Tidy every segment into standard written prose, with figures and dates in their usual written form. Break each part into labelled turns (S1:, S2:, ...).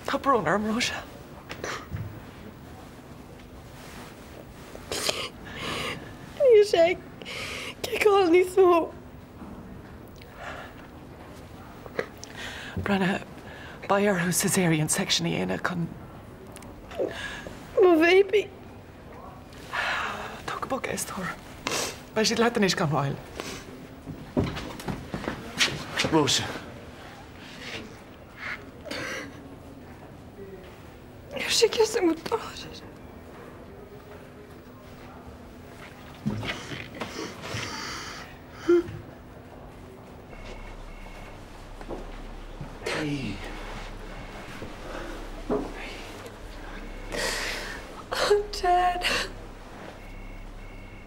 S1: Tá brún arm Róise.
S2: Ní sé ceáil níos mó.
S1: Brenna, Bayarhu cesarean section dhéana chun...
S2: Má bhéibi.
S1: Tá go bog éastóir. Ba siad leatan is gan bháil.
S3: Róise.
S2: Níor sé ceasa mo dáir.
S3: Hey.
S2: Oh, Dad.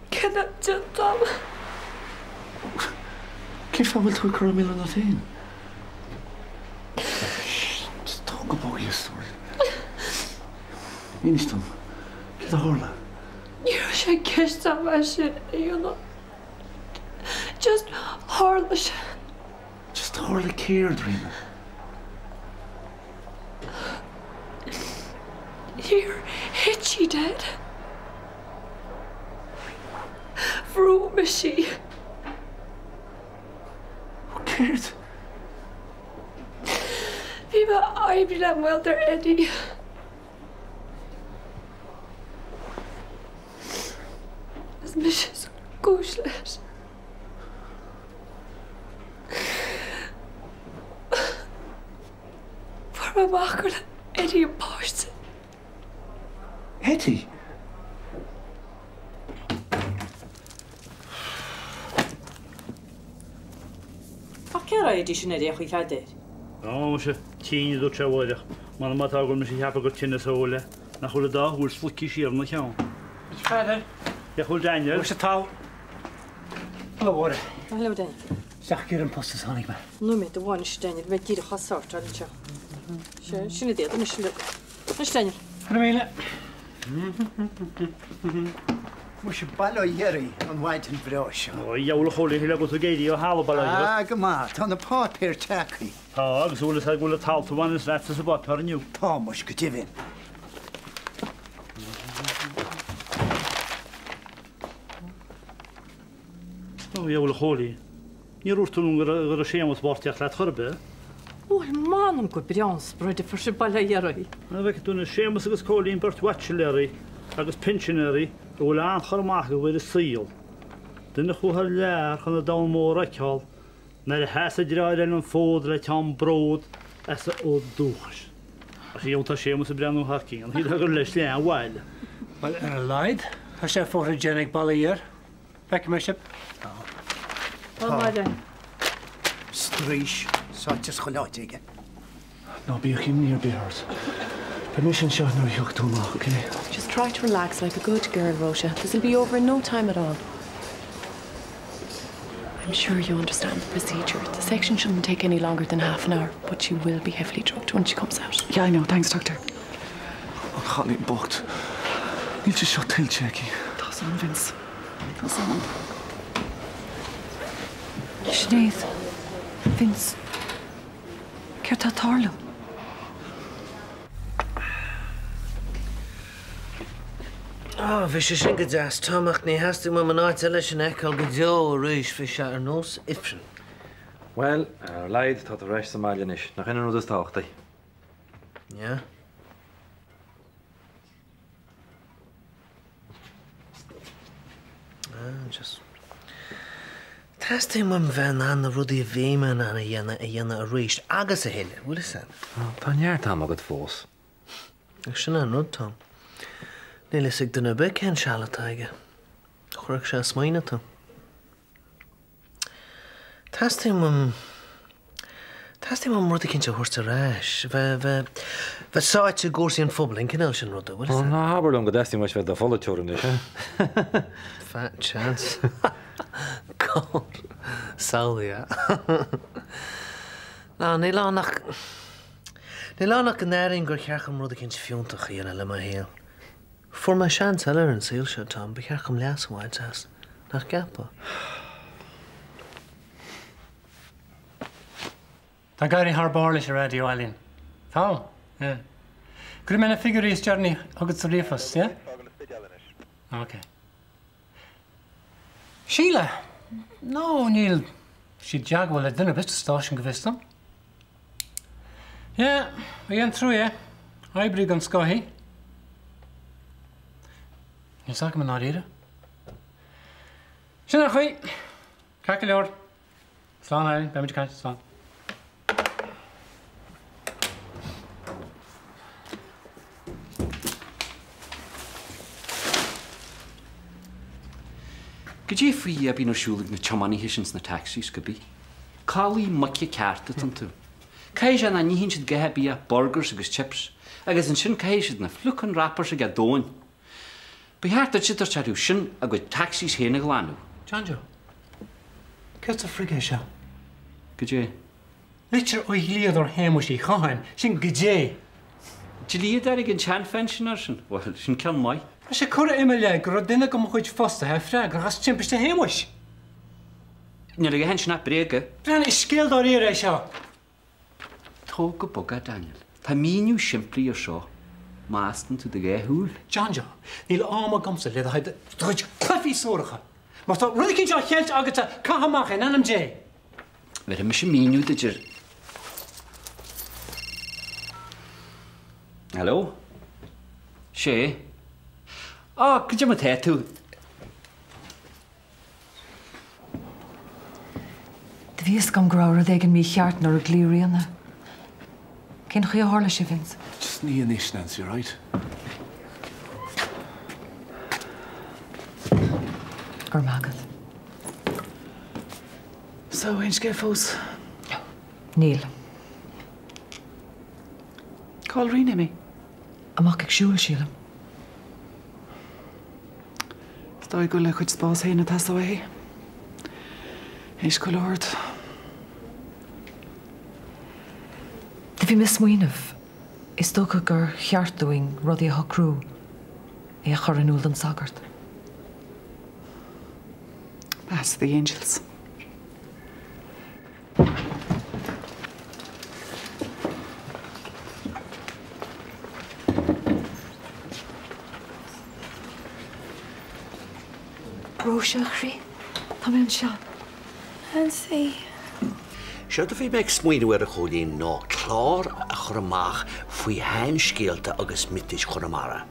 S2: Can I just stop?
S3: Kif għamilt u l-karamella natin? Just talk about your story. Ministum, kif ħorla?
S2: Níor sé ceasa ma sin, Just hardla sé.
S3: Just ħorla care, Dreamer.
S2: Níor hitchi, Dad. Vrú me sí.
S3: Who cared?
S2: Bhí me aimrí le bhfuil ar Eddie. Is me sé gúis leis. Fuair me machar le Eddie an páiste.
S3: Hetty?
S4: Cear éidir sin éidir chuí feidir?
S5: No, se tíine dú teháideach. Má má tágum me sé heappa go tinna sóla nach chula dáhúil sfuci síar na teán.
S6: Feidir?
S5: Ja chul Daniel.
S6: Where's the towel? Hello,
S4: Hello, Daniel.
S6: Zach gyr yn postus hannig me.
S4: No, mate, the one is Daniel. Mae gyda chasart ar y tio. Sy'n y dweud, nes Daniel.
S6: Hynny meile.
S7: Mux ballo jeri an waid yn brosio.
S5: O, iawl o choli hila gwth o geidi o hal o ballo.
S7: Gyma, tan y pot per tacri.
S5: Ag, so wylis ag wyl y tal to wan ys rats y bot par niw.
S7: Ta mux gydifin.
S5: O, iawl o choli. Ni rwrtwn nhw'n gyda siam o sbortiach lat chyrbe.
S4: O, man am gwyd brians, brwyd y ffyrsio bala i aroi.
S5: Na fe gydwn y siam os agos choli yn bert watcheleri, agos pensioneri, o wyl an chyrmach o wedi syl. Dyn y chwhar liar chan y dawn môr ac hol, na'r has y draed yn ffod le tam brod as o dwch. As i yw'n ta siam os y bran o hacking, ond hyd hagor leis lian wael.
S6: Wel, laid. Has e photogenic balayer. Becky Bishop.
S4: O, mae Daniel.
S7: Streish, saetjes geluid
S3: No, be a near be hurt. Permission shot no yoke to mark, okay?
S8: Just try to relax like a good girl, Róise. This'll be over in no time at all. I'm sure you understand the procedure. The section shouldn't take any longer than half an hour, but she will be heavily drugged when she comes out.
S1: Yeah, I know. Thanks, Doctor.
S3: I'm Holly booked. You'll just shot tail checky.
S1: That's on, Vince. That's on.
S2: Sinead. Vince. Ceir tá tarlú.
S9: Oh, fi eisiau sy'n gydas, Tomach ni hasti mae mae'n oed leis yn ecal gydio o rys fi eisiau ar nos ifrin.
S10: Wel, leid, tad y reis Somalia nish. Nach un nhw'n dystawch, di.
S9: Ja? Just... Tasti mae'n fe'n an y rwyd i fi mae'n an y yna y rys agos y hyn, wyl y sen?
S10: Pan iar tam agad ffos.
S9: Ag sy'n anwyd, Tom. Nelis ag dyna be ken sialat aige. Chwrach sias maina to. Tasti mam rwyd i kyncha hwrsta rash. Fe saet y gwrs i'n ffobl yn cynnal sy'n rwyd o, wyl
S10: O, na haber o'n gydesti mwys fedd a ffolla tiwr yn eich,
S9: Fat chance. God. Salvia. Na, ni lanach yn erin gwrch iach am rwyd i kyncha fiontach i yna lema heil. Voor mijn chance heller een sealshot, Tom. Begrijp ik hem laatst white house. Naar Kappa.
S6: Dan ga i har barlis y radio alien. Tal? Yeah. Grimena figure is journey agus Rifus, yeah? Okay. Sheila. No, Neil. She jagwell at dinner best station gevistam. Yeah, we went through, yeah. I brig on Scohy. You saw him not either. Shinna Hui. Kakalor. Slan, I damage catch slan.
S11: Gydje fwy heb yn siúlig na chamani hishins na taxis gybi. Cali muckie cartet an tu. Caes an ani hinsid gehebi a burgers agus chips. Agus yn sin caesid na flucan rappers ag a doen. Behaart dat sitter chadw sin a gwy taxis heen ag lanw.
S6: Janjo. Cest a frig eisiau?
S11: Gydje?
S6: Litcher o'i liad o'r hem o si chahan. Sin gydje.
S11: Giliad ar ag yn chan fensin ar sin? Wel, sin can mai.
S6: As je cwrdd ymwneud, gyda dyna gym chwyd ffosta hef ffrag, ar has timpus dy hemwys.
S11: Nyr ag hen sin a brega.
S6: Bran is sgild o'r eir eisiau.
S11: Tog o boga, Daniel. Pa min yw simpli o sio. Maastan to dy ge hwyl.
S6: Janjo, ni'n am o gomsa ledd haid drwy'n clyffi sôrach. Mas to rydych chi'n siarad chelt agos a cahamach yn anam je.
S11: Fer ym eisiau min yw dy gyr. Helo? Se? O, gydja ma tetw.
S2: Dy fi ysgam grawr o ddeg yn mi chiart nor y gliri yna. Cyn chi o horla si fynd?
S3: Just ni yn eich, Nancy, right?
S2: Gormagad.
S1: So, ein sgeffos?
S2: Neil.
S1: Call Rina me.
S2: Amach ag siúl sílam.
S1: Stoi gula chud spás hén a tas o hé. Eis colord.
S2: Dy fi mis mwynaf. Is doca gur chiartúing roddi a hocrú. E a chor yn úl an sagart.
S1: That's the angels.
S2: Rosia chri. Tam yn sian.
S12: Nancy.
S7: Seo dy fi meg smwyn ar y chwlyn no clor a chwrmach fwy hen sgilta agus mitis chwrmara.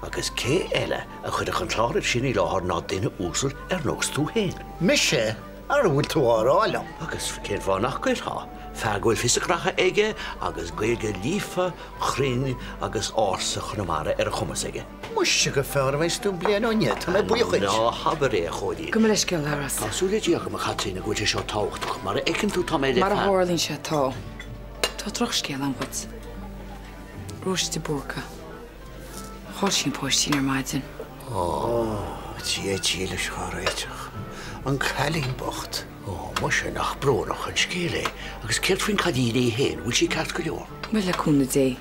S7: Agus ce ele a chwyd ych yn clor yr sy'n ei lohor na dyn y wsl nos tŵ hen.
S13: Mishe, ar wyl tŵ ar olam.
S7: Agus cyn fannach gwyl ha. Fagwyl ffysig racha ege agus gweilge lifa, chrin agus orsa chwrmara ar y chwmas ege.
S13: Mwysig y ffawr fe'n stwm blian o'n iet, am e bwy o chwyd.
S7: No, haber e chwyd.
S2: Gymryd esgil aras.
S7: A sŵle diolch am y chatrin a gwyl sio tawch. Mae'r ecyn tŵ tam edrych.
S12: Mar a hórlín sé tá. Tá troch scéal an bud. Rúis de búrca. Cháil sin póistín ar maidin.
S13: Tí é tíle scharéiteach. An chalín bocht.
S7: Má sé nach brónach an scéile, agus céirt faoin cadíí hen, bhfuil sí ceart go leor.
S12: Bhfuil le cúna dé.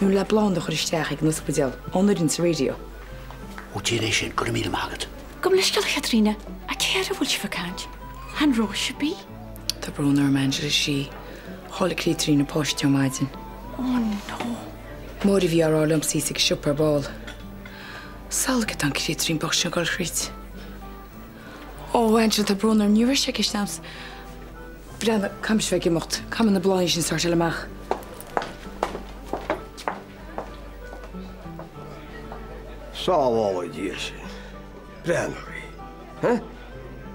S12: Mú le blán do chuir isteach ag nus budéal, ónadín sa radio.
S7: Ó tíine sin go míle mágad.
S12: Gom leis gal Catrína, a céir a bhfuil si facáint. Han rós se bí? Tá brún ar manjir sí. Hála Catrína póiste maidin.
S2: Oh no.
S12: Móri bhí ar álam sísigh siúpar ball. Salgad an Catrín bach sin gal chrit. Ó, Angel, tá brún ar nuair se gisnams. Brenna, kam se feg imocht. Kam an na bláin sin sort amach.
S14: Sáháil dí sé. Brennaí.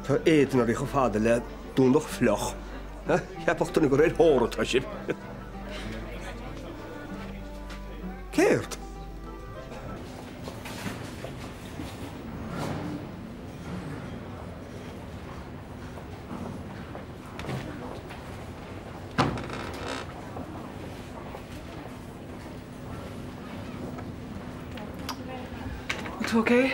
S14: Tá éan ar go fáda le dúnach floch. Heapachtainna go réad háratá sin. Céirt?
S1: Okay.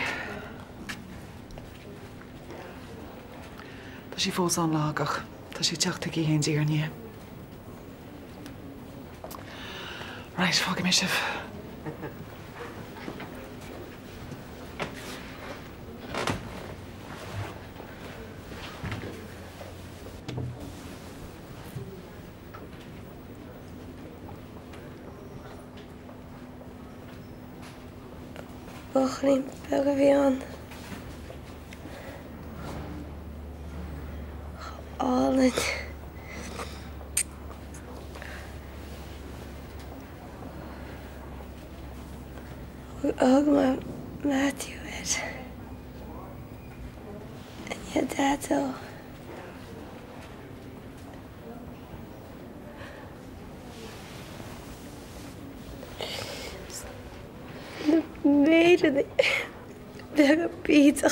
S1: Tá sí fós an lágach. Tá sí teachta í hén díar ní. Right, fága mé sibh.
S15: Bochrim Begavian. Allen. Ogma Matthew it. And your dad'll. The maid of the Bega pizza.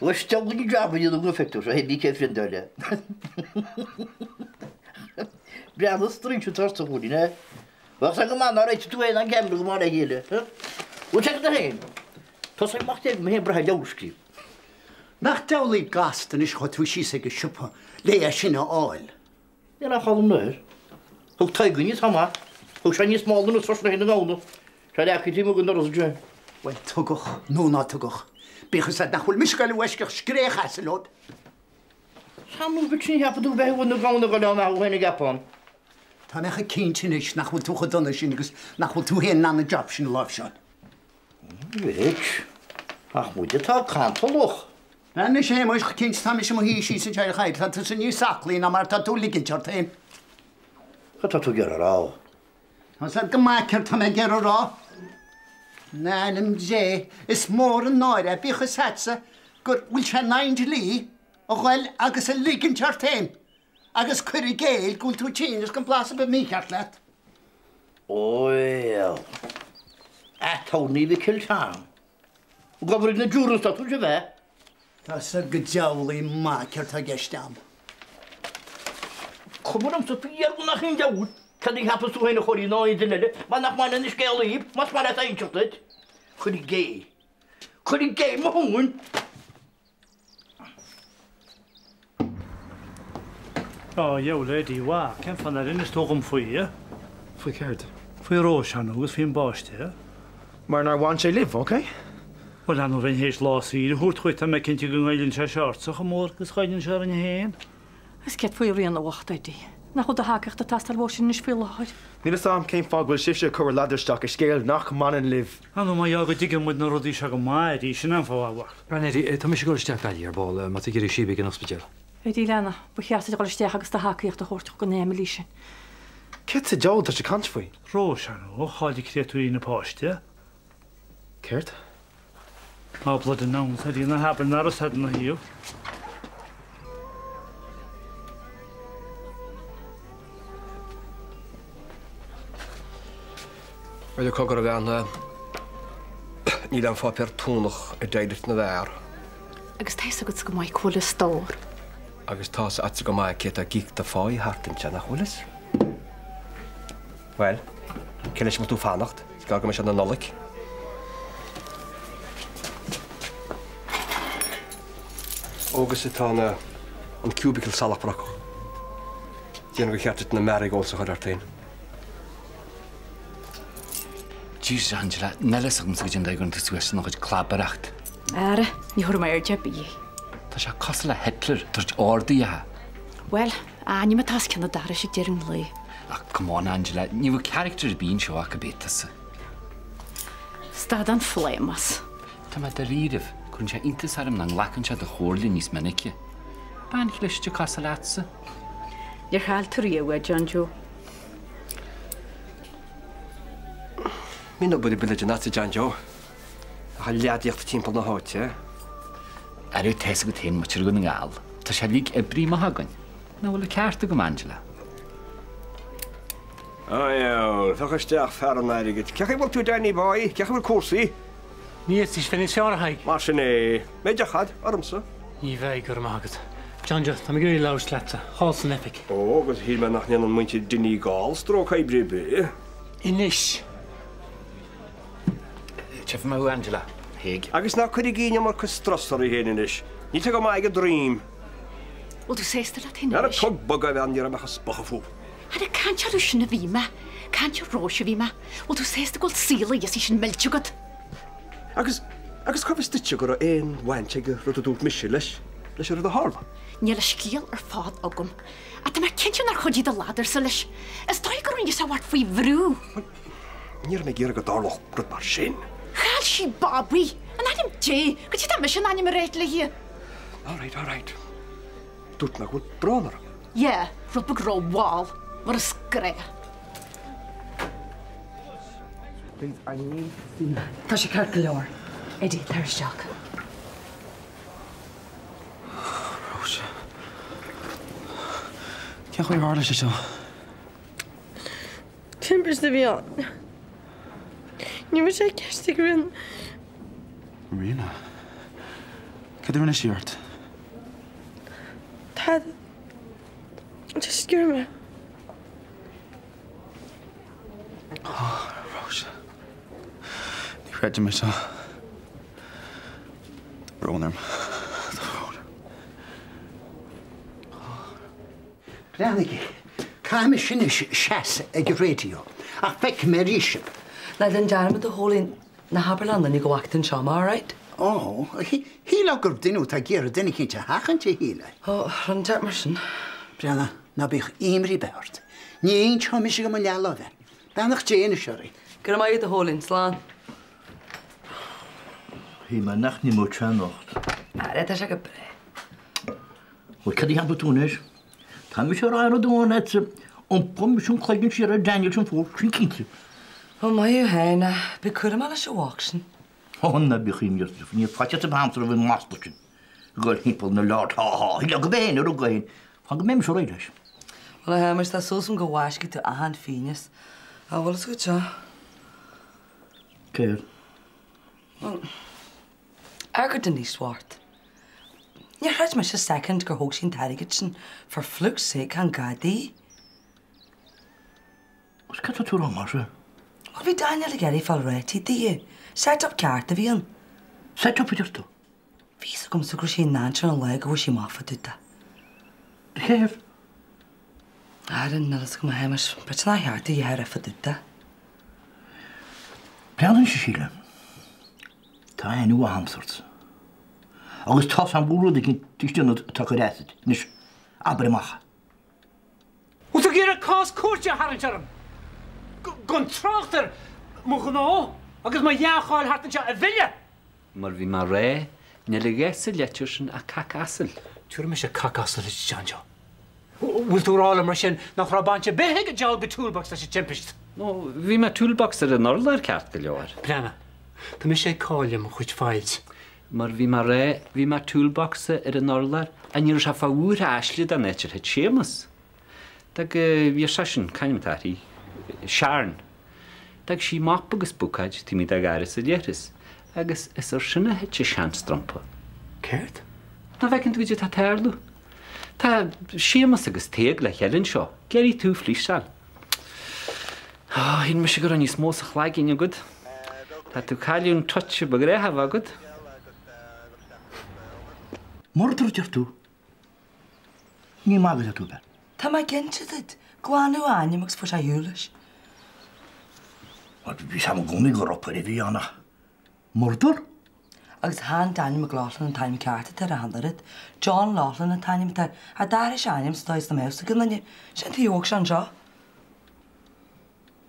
S7: Well, still when you drop you look effective, so hey, kid friend there. Bra, the string to trust the wood, eh? Wat zeg maar nou dat je twee dan gaan we maar hier, hè? Wat zeg je heen? Tot ik mag tegen me bra jouski.
S13: Nach dawli gast en is goed wie ze geschuppen. Leer sinne al.
S7: Ja, nou gaan we nu. Hoe tuigen je het maar? Thug sé níos mála nos trosna hena gána. Tá lecha tí go nos dre.
S13: Well, tugach, nó ná tugach. Bíchas a nachhfuil miscail weisceach scrécha sa lód.
S7: Samú go tí heapú bheithú na gána go leanna bhaine gapán.
S13: Tá mecha cíntinis nachhfuil tucha donna sin agus nachhfuil tú héan na job sin láh seán.
S7: Bhíic. Ach bhuiide tá cantalach.
S13: Na sé muis cinint tá sem hí sí san teir chaid, tá san ní saclíí na mar tá tú liginn teirtain.
S7: Tá tú gur rá.
S13: Tá sa go maiceir tá me gur rá. Nanim dé is mór an náire bíchas hetsa gur bhfuil se 9 lí a ghfuil agus a liginn teirtain. Agus chuir géil gúil tú tínas go blasa be mí ceart leat.
S7: Well. Tánaí bhí ciltán. Gobrid na dúras tá tú bheith?
S13: Tá sa go dealaí maiceir tá geisteam.
S7: Cumam sa píar go nach chin deút, Cad í hapas tú héna choirí náid duile, má nach mána is scéalaí, mas mar a einseachtaid. Chuir gé. Chuir gé má hún.
S5: Oh, jou lady, wa, ken van daarin is toch om voor je?
S3: Voor Gert.
S5: Voor je roos aan nog, voor een baasje, hè?
S3: Maar naar want jij live, oké?
S5: Wel, dan nog een hees laat zien. Hoe goed dat mijn kindje gaan in zijn short, zeg maar, is ga je in zijn heen?
S4: Is get voor je in de wacht uit die. Nach de haker de tastal was in speel uit.
S3: Niet saam geen fog wil shifje cover ladderstok is scale nach mannen live.
S5: Ano maar jou dikke moet naar rodi zeggen maar die is een van wacht.
S10: Ranetti, Thomas je goede bij hier bal, maar ik hier is bij genoeg speciaal.
S4: Die Lana, begrijpt het al steeg als de haker de hoort kon nemen liesje.
S3: Kit se jowl dat je kant voor.
S5: Roosano, ga ik dit toe in de post, hè?
S3: Kert?
S5: Maar bloed en naam, dat die nou hebben naar ons hadden nog hier.
S14: Wel, ik ga er aan. Niet dan van per tonig het deed naar daar.
S4: Agus teis agus go mai cool stór.
S14: Agus tá at go mai ket a gig de fáí hartin tena cholas. Wel, kennis moet tú fannacht. Ska go me an nolik. Agus het aan een cubicle salachbrak. Die nog gaat het na marigold so hartin.
S11: Jesus Angela, nelas am sig jenda gon tsues nog het klaparacht.
S4: Are, ni hor mai jabi.
S11: Tá sé cosla Hitler tuirt ordaí ha.
S4: Well, ani ma tas canna dar sé derin lei.
S11: Come on Angela, ní bh character bín seo a bétas.
S4: Stad an flamas.
S11: Tá ma de ríh chun sé intas arm an lacan se de chórla níos minice. Ban chluiste casa lása.
S4: Dir hal turíha John Joe.
S14: Min op die billetje nazi John Joe. Ga leadíocht timp na háit, hè?
S11: Arú teis go té muir go ngáil. Tá sé lí e brí hagan. Na bhfuil ceartta go Angela.
S14: Ja, vergesteach fernaigit. Ceach bhil tú déní báí, ceach bhfuil cuasaí?
S6: Níos is finish seáraigh.
S14: Mar sin é méidir chad armsa.
S6: Ní bheith gur mágad. John Joe, tá gurí lásleta, hásan epic.
S14: Ó, agus hí me nach an muinte duní gáil stróch é bribe.
S6: Inis.
S11: Chef má Angela. Hig.
S14: Agus ná chuir gíine mar chu strassarí héanais. Ní te go mai go dream.
S4: Wel, du sést dat hyn
S14: Ar y tog bog a bhean ar am achos bach a fú.
S4: Ar y cant ar ysyn y fi ma. Cant ar roes y fi ma. Wel, du sést y gweld síla i sy'n meltiwgad.
S14: Agus cofis ditio gyda ein waint ag rydw dŵt misi leis ar y harfa.
S4: Ni ar y sgil ar ffad ogwm. A dyma cyntio na'r chodzi dy ladr sy leis. Ys doi gyrwyn ys a wart fwy frw.
S14: Ni'r me gyr ag darloch bryd mar sin.
S4: Chael si babi. Yn anim di. Gyd ti ddim eisiau anim yr eid le hi.
S14: All right. Dŵt na gwyd bron ar.
S4: Ie, rwyd byg ro wal. Mor ysgre.
S2: Tá sé ceart go leor. Eddie, tar isteach.
S3: Rose. Ceach chuir hála sé seo.
S15: Timbers de bhíán. Ní bhfuil sé ceiste go rin.
S3: Marina. Cad rinne siart?
S15: Tá. Just gur me.
S3: Rose. Ní chreide me seo. Rónarm.
S13: Bránigi, cáime sin is seas ag radio. ach feic mé ríise.
S16: Na den dearmad a hólín na Haberland ní go bhachtain seama, all right?
S13: Ó, híle gur duú tá ggéar duine cinnte hachante híle.
S16: Ó, an deart mar sin.
S13: Brianna, na bích imrí beart. Ní éon mis go leala bheith. Benach déana seoí.
S16: Gur maiad a hólín slán.
S7: Hí mar nach ní mó tre nocht.
S16: Tá se go bre.
S7: Bhil cadí heb betúnis? Tá mi se ráir a dúna an pomisisiún chuigann si a Daniel sin fór sin cinnte.
S16: Ó maiú héna, be chuir mála se bhhasin.
S7: Honna bichinir ní fate a bhamtar a bhfuil mástasin. Goil hípal na lát hí le go béin ar gain, fan go méim se réidir.
S16: Well ha mar tá sósam go bháisci tú ahan finas. A bhil go te.
S7: Céir?
S16: Agur den níos swart. Ní raid me se second gur thóg sin tairigid sin for flux sake an gadaí.
S7: Os cad tú rá mar se?
S16: Wel fi Daniel a geri fel reti di. Set up cart a fi yn.
S7: Set up ydyr tu?
S16: Fi sy'n gwmys o gwrs i'n nantr yn leg o wys i maffa dwyda.
S7: Hef?
S16: Ar yn nid ysgwm a hemas, beth na hiart i her effa dwyda.
S7: Brian yn Sicília. Ta enw a hamsort. Agus tas am bwrwyd ag yn tystynod takeresid, nes abrimach.
S6: Wrth o gyr y cos cwrtio harantiorum. Gon trochter mwch yn o, agus mae iachol hartan siya a filia.
S11: Mar fi ma re, nelegesil letjusin a cacasil.
S6: Ti'n mysio cacasil ys sianjo? Wyl dwi'n rôl am rysyn na chrabantio be heg a jal by toolbox da si tempest?
S11: No, fi ma toolbox ar y norlar cart gylioar.
S6: Brianna, ta mysio coliam chwyt ffaid.
S11: Mar fi ma re, fi ma toolbox ar y norlar, a ni'r saffa wŵr a aslid a netcher het siemas. Dag vi sasyn, caim tari, Sharon. Dag si map agus bwcad ti mi dag aris y dieris. Agus is o'r syna het si sian strompa.
S6: Cert?
S11: Na fe gynt wydio ta terlw. Ta siemas agus teg le helyn sio. Geri tu flysal. Hyn mysig o'r anis mos a chlag un gud. Ta tu caliwn touch o bagre hafa gud.
S7: Mordr dyr tu? Ni magad a tu ben.
S16: Ta mae gentid yd. Gwan o anim ag sfwrs a hwylys.
S7: Vi sam gwni gropar i fi anna. Mordr?
S16: Agus han Daniel McLaughlin yn taim carta tar a handarid. John Laughlin yn taim tar. A dar is anim stoes na mews ag yn lani. Sian ti iog sian jo.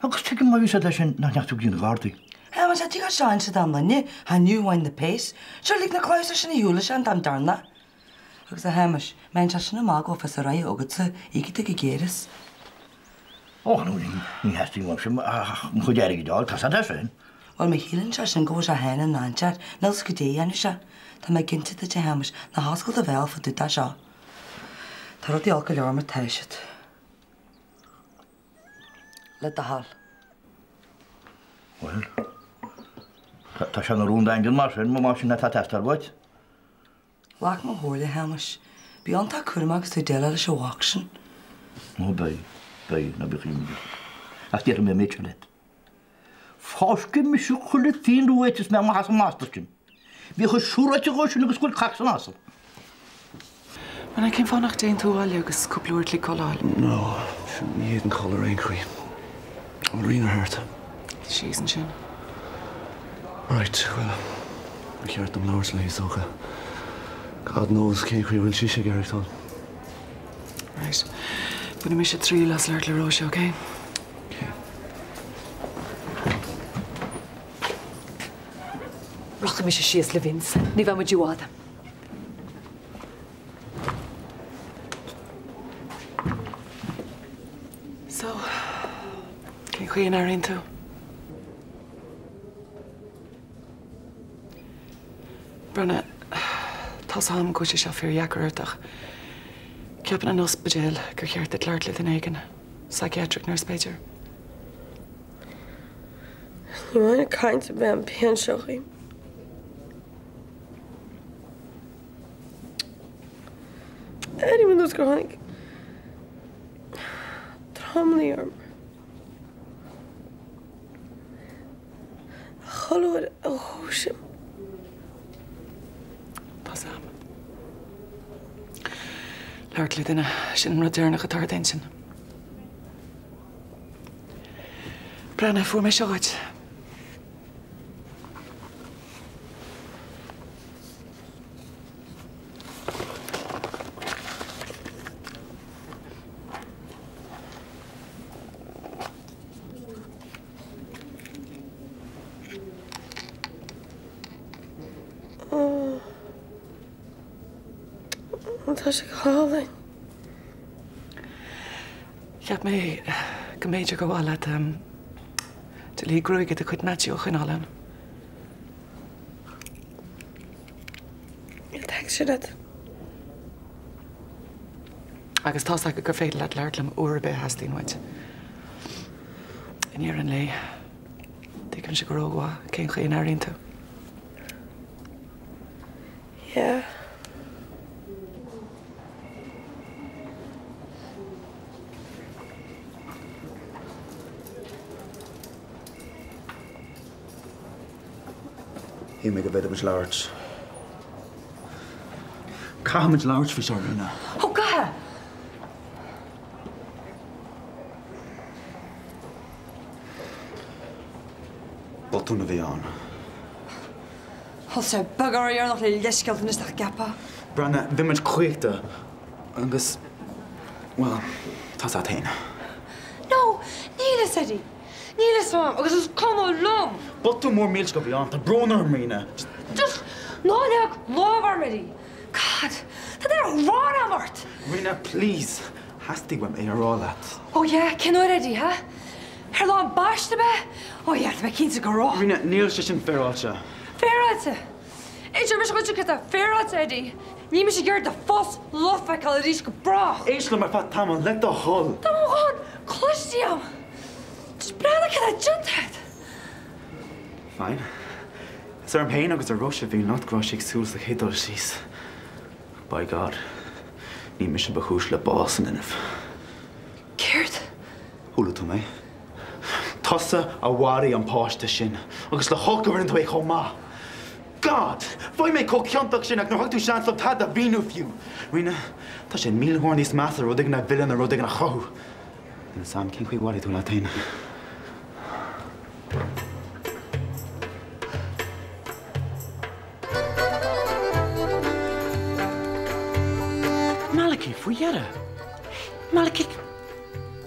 S7: Agus tegin ma vi sa da sin na nechtw gyn gardi.
S16: He, ma sa ti gael sian sydd am lani. Ha new wine the pace. Sian lig na cloes a sy'n i hwylys sian dam darna. Agus a hemas, mae'n sian y mag o ffas a rai ogyd sy i gyda gygeris.
S7: O, ni hesti mwyn sy'n mwyderi gydol, tas a da sy'n.
S16: Wel, mae hilyn sian sy'n gwrs a hen yn nanchar, nils gydei anu sian. Ta mae gyntid y hemas, na hasgol dy fel ffod dwyda sio. Ta rod i olgol o'r mar teisid. Le da hal.
S7: Wel, ta sy'n o'r rŵn da engyn mar sy'n, mae sy'n na ta testar bod.
S16: Lach mae hwyl i hemas. Bion ta cwrm agos tu delal ys o wacsyn.
S7: O, bai, na bych i'n mynd. Ach, di'r me meid sy'n Fosgyn mi sy'n chwilio tîn rwytis mewn mahas yn master sy'n. Fi chwyd siwr at i gos sy'n agos gwyd cacs yn asol.
S1: Mae'n cyn ffôn a'ch dyn tŵal agos cwblwyd li colol.
S3: No, sy'n ni yn color ein cwi. Ond rhan ar hert.
S1: She's yn sy'n.
S3: Right, well, we heard them lowers leis ocha. God knows cyn cwi wyl si sig erych ton.
S1: Right. Bwyd ni eisiau 3 las lart le rosio, okay?
S2: Roch mi eisiau sias le Vince. Ni fe mae diwad.
S1: So, cyn chwi yn ar un tu? Bryna, tas ham gwys eisiau ffyr iagr ydych. Ciapan yn ospedel gyr chiart et lart lyd yn eigen. Psychiatric nurse pager.
S15: Ni mae'n y caint o ben pen siochi. Anyone does go like Tromley or Hollywood ocean.
S1: Pasam. Lart lyd yna, sy'n ymwneud dyrnach y tar attention. Brenna fuair mé seoid.
S15: Tá sé hálainn.
S1: Ceap mé go méidir go bháile de lí grúige a chud natíoch in Allan.
S15: Teag sé dat.
S1: Agus tá go gur féidir le leirlam uair be hastíhaid. Iníar an lé, Dícann se go rógá cén chuon áirínta.
S15: Yeah.
S17: He make a bit of his large. Carmen's large for Sarina.
S16: Oh, God!
S17: Botún a bhí an.
S16: Hos sé bagar ar nach le leiscealt in isteach gapa.
S17: Branna, bhí muid chuigta agus, well, tá sa tain.
S15: No, nílas Eddie. Nílas mam, agus is como lom.
S17: Botú mór míls go bhí an, tá brónar mína.
S15: Just náleag lábhar Eddie. God, tá ar rán amart.
S17: Rina, please. Hastig wem é arrálat.
S15: Oh yeah, cin o'r Eddie, ha? Her lá báiste be? Oh yeah, tá cín sa go rá.
S17: Rina, níl sé sin fearáilte.
S15: Fearáilte? Éidir mis go tu a fearáilte, Eddie. Ní mis sé gur de fós lofa cael rís go bra.
S17: Éisle mar fat tamon, let the hol.
S15: Tá mó hon, clustiam. Just brada cad a junthead.
S17: Fine. Is ar am héin agus a Russia bhí not grosig súl sa chédor sís. By God, ní mis sé bachús le básan inmh.
S15: Ceirt?
S17: Húla tú mé? Tosa a wari an páiste sin, agus le hoggar an tú é chomá. God, fai mé có ceantach sin ag nó tú sean le tad a bhíú fiú. Rina, tá sé míl hórnís measa rudig na villain a rudig na choú. In sam cin chuí wari tú le taine.
S6: Malachy, fuiera. Malachy,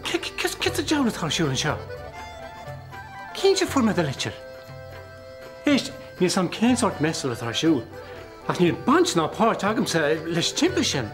S6: cys y jawn y tal siwr yn sio? Cyn si ffwrdd meddwl eich? Eist, ni sam cyn sort mesol y tal siwr. Ac ni'n bant na part agam sa leis timpl sin.